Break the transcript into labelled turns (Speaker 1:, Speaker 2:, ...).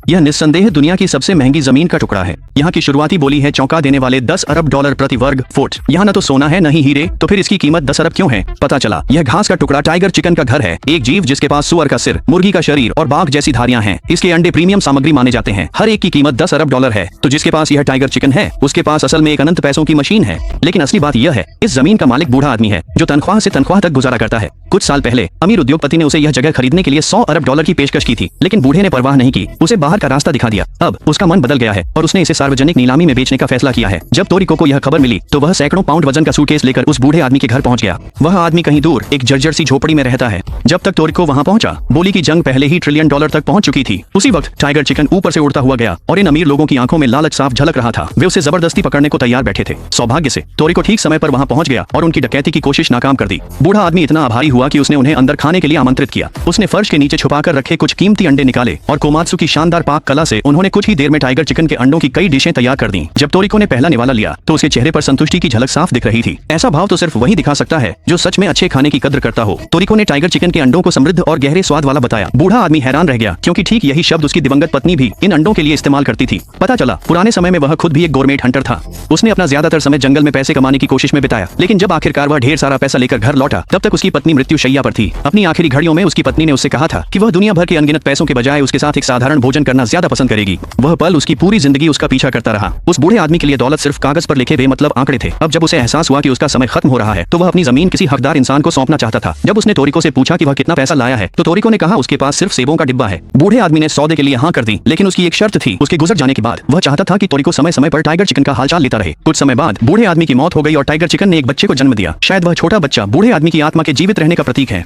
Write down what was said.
Speaker 1: यह निस्संदेह दुनिया की सबसे महंगी जमीन का टुकड़ा है। यहाँ की शुरुआती बोली है चौंका देने वाले 10 अरब डॉलर प्रति वर्ग फुट। यहाँ न तो सोना है न ही हीरे, तो फिर इसकी कीमत 10 अरब क्यों है? पता चला यह घास का टुकड़ा टाइगर चिकन का घर है, एक जीव जिसके पास सुअर का सिर, मुर्गी का शरीर और बाघ जैसी धारियां हैं। इसके अंडे प्रीमियम सामग्री माने जाते हैं। हर एक की कीमत 10 अरब डॉलर है। तो जिसके पास यह टाइगर चिकन है उसके पास असल में एक अनंत पैसों की मशीन है। लेकिन असली बात यह है, इस जमीन का मालिक बूढ़ा आदमी है जो तनख्वाह से तनख्वाह तक गुजारा करता है। कुछ साल पहले अमीर उद्योगपति ने उसे यह जगह खरीदने के लिए 100 अरब डॉलर की पेशकश की थी, लेकिन बूढ़े ने परवाह नहीं की, उसे बाहर का रास्ता दिखा दिया। अब उसका मन बदल गया है और उसने इसे सार्वजनिक नीलामी में बेचने का फैसला किया है। जब तोरिको को यह खबर मिली तो वह सैकड़ों पाउंड वजन का सूटकेस लेकर उस बूढ़े आदमी के घर पहुंच गया। वह आदमी कहीं दूर एक जर्जर सी झोपड़ी में रहता है। जब तक तोरिको वहां पहुंचा, बोली की जंग पहले ही ट्रिलियन डॉलर तक पहुंच चुकी थी। उसी वक्त टाइगर चिकन ऊपर से उड़ता हुआ गया और इन अमीर लोगों की आंखों में लालच साफ झलक रहा था। वे उसे जबरदस्ती पकड़ने को तैयार बैठे थे। सौभाग्य से तोरिको ठीक समय पर वहां पहुंच गया और उनकी डकैती की कोशिश नाकाम कर दी। बूढ़ा आदमी इतना आभारी हुआ कि उसने उन्हें अंदर खाने के लिए आमंत्रित किया। उसने फर्श के नीचे छुपाकर रखे कुछ कीमती अंडे निकाले और कोमात्सु की शानदार पाक कला से उन्होंने कुछ ही देर में टाइगर चिकन के अंडों की कई डिशें तैयार कर दी। जब तोरिको ने पहला निवाला लिया तो उसके चेहरे पर संतुष्टि की झलक साफ दिख रही थी। ऐसा भाव तो सिर्फ वही दिखा सकता है जो सच में अच्छे खाने की कद्र करता हो। तोरिको ने टाइगर चिकन के अंडों को समृद्ध और गहरे स्वाद वाला बताया। बूढ़ा आदमी हैरान रह गया, क्योंकि ठीक यही शब्द उसकी दिवंगत पत्नी भी इन अंडों के लिए इस्तेमाल करती थी। पता चला पुराने समय में वह खुद भी एक गोरमेट हंटर था। उसने अपना ज्यादातर समय जंगल में पैसे कमाने की कोशिश में बिताया, लेकिन जब आखिरकार वह ढेर सारा पैसा लेकर घर लौटा तब तक उसकी पत्नी मृत्युशैया पर थी। अपनी आखिरी घड़ियों में उसकी पत्नी ने उससे कहा था कि वह दुनिया भर के अनगिनत पैसों के बजाय उसके साथ एक साधारण भोजन करना ज्यादा पसंद करेगी। वह पल उसकी पूरी जिंदगी उसका पीछा करता रहा। उस बूढ़े आदमी के लिए दौलत सिर्फ कागज पर लिखे बेमतलब आंकड़े थे। अब जब उसे एहसास हुआ कि उसका समय खत्म हो रहा है तो वह अपनी जमीन किसी हकदार इंसान को सौंपना चाहता था। जब उसने तोरिको से पूछा कि वह कितना पैसा लाया है तो तोरिको ने कहा उसके पास सिर्फ सेबों का डिब्बा है। बूढ़े आदमी ने सौदे के लिए हाँ कर दी, लेकिन उसकी एक शर्त थी। उसके गुजर जाने के बाद वह चाहता था कि तोरिको समय समय पर टाइगर चिकन का हालचाल लेता रहे। कुछ समय बाद बूढ़े आदमी की मौत हो गई और टाइगर चिकन ने एक बच्चे को जन्म दिया। शायद वह छोटा बच्चा बूढ़े आदमी की आत्मा के जीवित रहने का प्रतीक है।